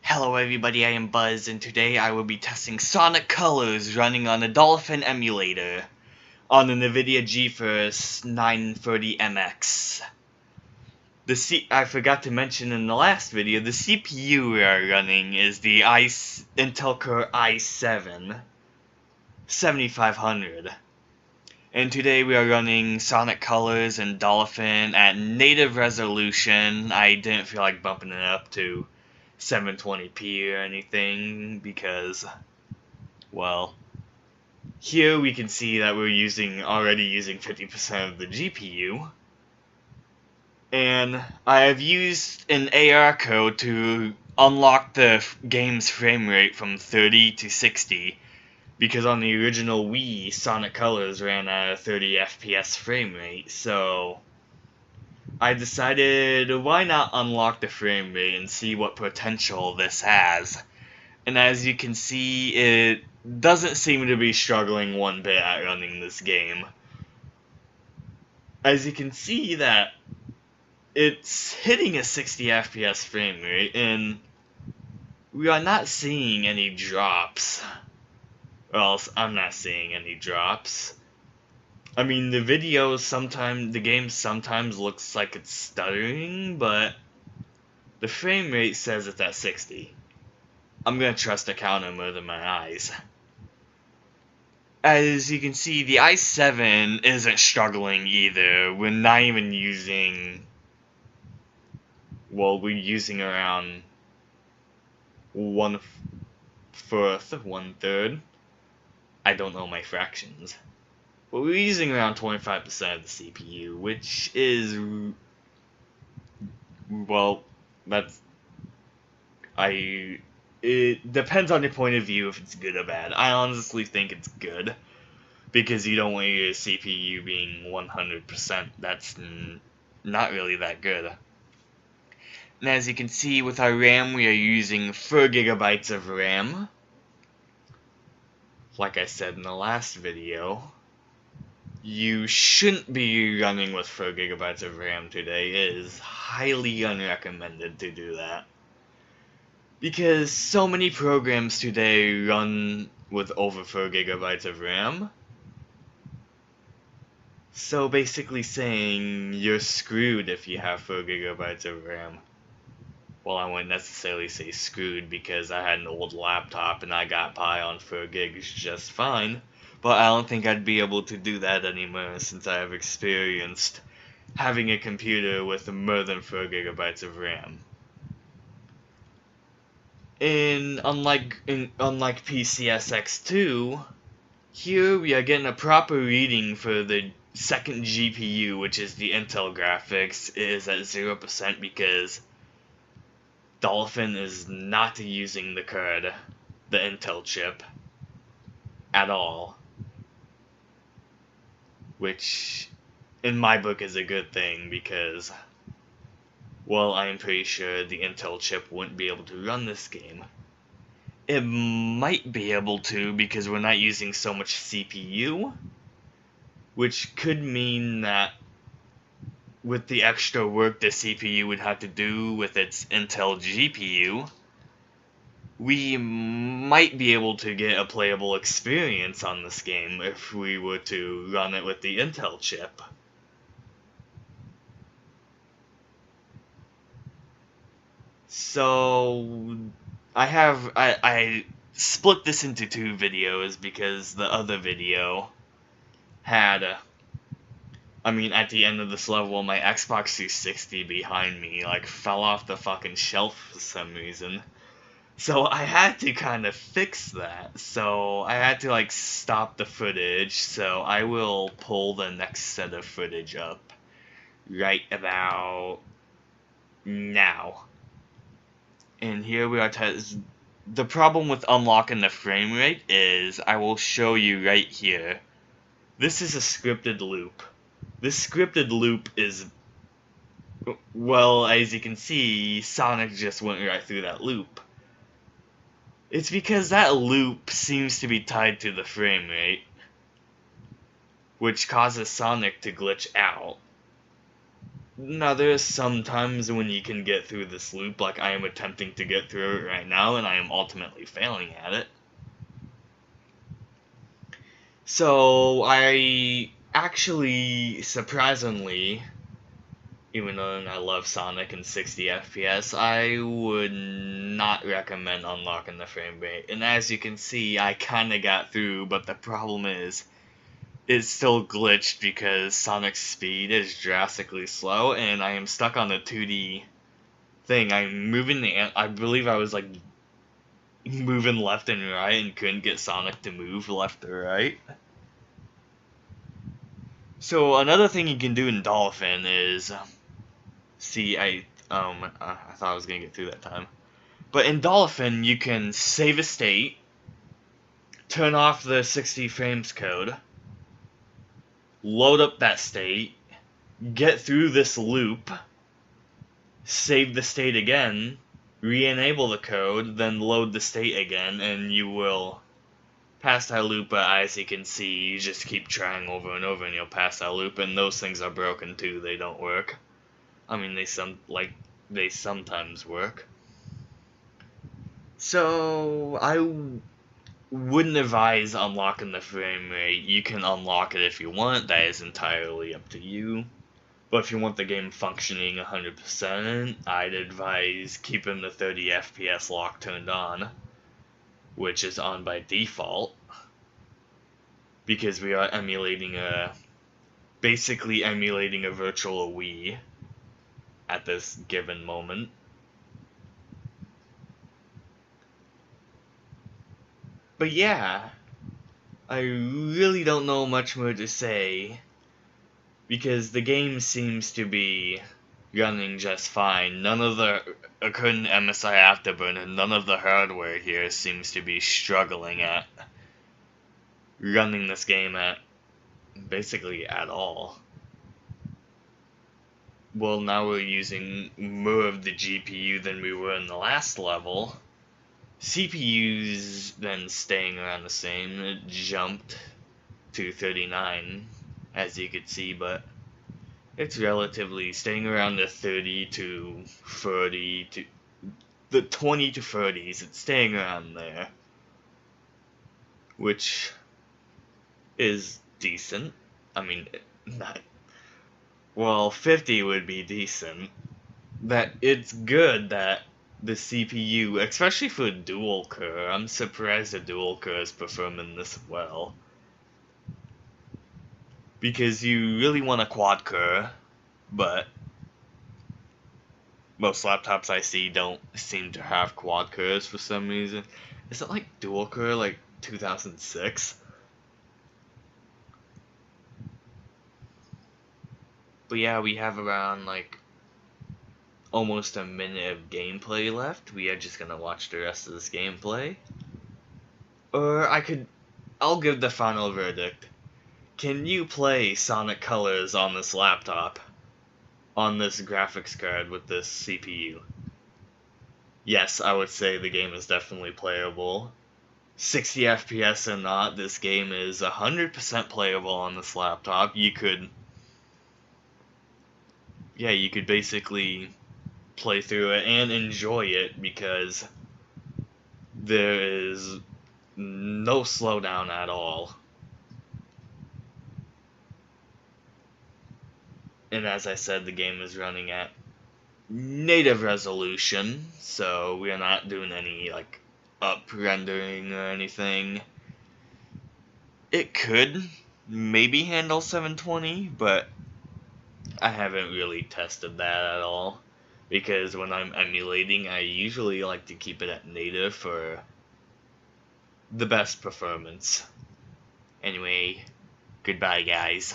Hello everybody, I am Buzz, and today I will be testing Sonic Colors running on a Dolphin emulator on the NVIDIA Geforce 940mx. I forgot to mention in the last video, the CPU we are running is the Intel Core i7 7500. And today we are running Sonic Colors and Dolphin at native resolution. I didn't feel like bumping it up to 720p or anything because, well, here we can see that we're already using 50% of the GPU. And I have used an AR code to unlock the game's frame rate from 30 to 60. Because on the original Wii, Sonic Colors ran at a 30 FPS frame rate, so I decided why not unlock the frame rate and see what potential this has. And as you can see, it doesn't seem to be struggling one bit at running this game. As you can see that it's hitting a 60 FPS frame rate, and we are not seeing any drops. Well, I'm not seeing any drops. I mean, the game sometimes looks like it's stuttering, but the frame rate says it's at 60. I'm gonna trust the counter more than my eyes. As you can see, the i7 isn't struggling either. We're not even using... Well, we're using around 1/4, 1/3. I don't know my fractions. But we're using around 25% of the CPU, which is... Well, it depends on your point of view if it's good or bad. I honestly think it's good, because you don't want your CPU being 100%. That's not really that good. And as you can see, with our RAM, we are using 4 GB of RAM. Like I said in the last video, you shouldn't be running with 4 GB of RAM today. It is highly unrecommended to do that, because so many programs today run with over 4 GB of RAM. So basically saying you're screwed if you have 4 GB of RAM. Well, I wouldn't necessarily say screwed, because I had an old laptop and I got by on 4 gigs just fine. But I don't think I'd be able to do that anymore, since I have experienced having a computer with more than 4 GB of RAM. Unlike PCSX2, here we are getting a proper reading for the second GPU, which is the Intel graphics. It is at 0% because Dolphin is not using the card, the Intel chip, at all. Which, in my book, is a good thing, because, well, I'm pretty sure the Intel chip wouldn't be able to run this game. It might be able to, because we're not using so much CPU, which could mean that with the extra work the CPU would have to do with its Intel GPU, we might be able to get a playable experience on this game if we were to run it with the Intel chip. So I split this into 2 videos, because the other video had at the end of this level, my Xbox 360 behind me, like, fell off the fucking shelf for some reason. So I had to kind of fix that. So I had to, like, stop the footage. So I will pull the next set of footage up right about now. And here we are. The problem with unlocking the frame rate is, I will show you right here. This is a scripted loop. This scripted loop is, well, as you can see, Sonic just went right through that loop. It's because that loop seems to be tied to the frame rate, which causes Sonic to glitch out. Now, there's some times when you can get through this loop, like I am attempting to get through it right now, and I am ultimately failing at it. So, I actually, surprisingly, even though I love Sonic and 60 FPS, I would not recommend unlocking the frame rate. And as you can see, I kinda got through, but the problem is, it's still glitched because Sonic's speed is drastically slow, and I am stuck on the 2D thing. I'm moving I believe I was like moving left and right and couldn't get Sonic to move left or right. So another thing you can do in Dolphin is, see, I thought I was gonna get through that time. But in Dolphin, you can save a state, turn off the 60 frames code, load up that state, get through this loop, save the state again, re-enable the code, then load the state again, and you will pass that loop. But as you can see, you just keep trying over and over and you'll pass that loop, and those things are broken too, they don't work. I mean, they sometimes work. So, I wouldn't advise unlocking the frame rate. You can unlock it if you want, that is entirely up to you. But if you want the game functioning 100%, I'd advise keeping the 30 FPS lock turned on, which is on by default, because we are basically emulating a virtual Wii at this given moment. But yeah, I really don't know much more to say, because the game seems to be running just fine. None of the, according to MSI Afterburner, none of the hardware here seems to be struggling at running this game at basically at all. Well, now we're using more of the GPU than we were in the last level. CPU's then staying around the same. It jumped to 39, as you could see, but it's relatively staying around the 30 to 30 to the 20 to 30s. It's staying around there, which is decent. I mean, not, well, 50 would be decent. That it's good that the CPU, especially for dual core, I'm surprised the dual core is performing this well. Because you really want a quad core, but most laptops I see don't seem to have quad cores for some reason. Is it like dual core, like 2006? But yeah, we have around like almost a minute of gameplay left. We are just gonna watch the rest of this gameplay. Or I'll give the final verdict. Can you play Sonic Colors on this laptop? On this graphics card with this CPU? Yes, I would say the game is definitely playable. 60 FPS or not, this game is 100% playable on this laptop. You could basically play through it and enjoy it, because there is no slowdown at all. And as I said, the game is running at native resolution, so we are not doing any like up rendering or anything. It could maybe handle 720, but I haven't really tested that at all, because when I'm emulating, I usually like to keep it at native for the best performance. Anyway, goodbye guys.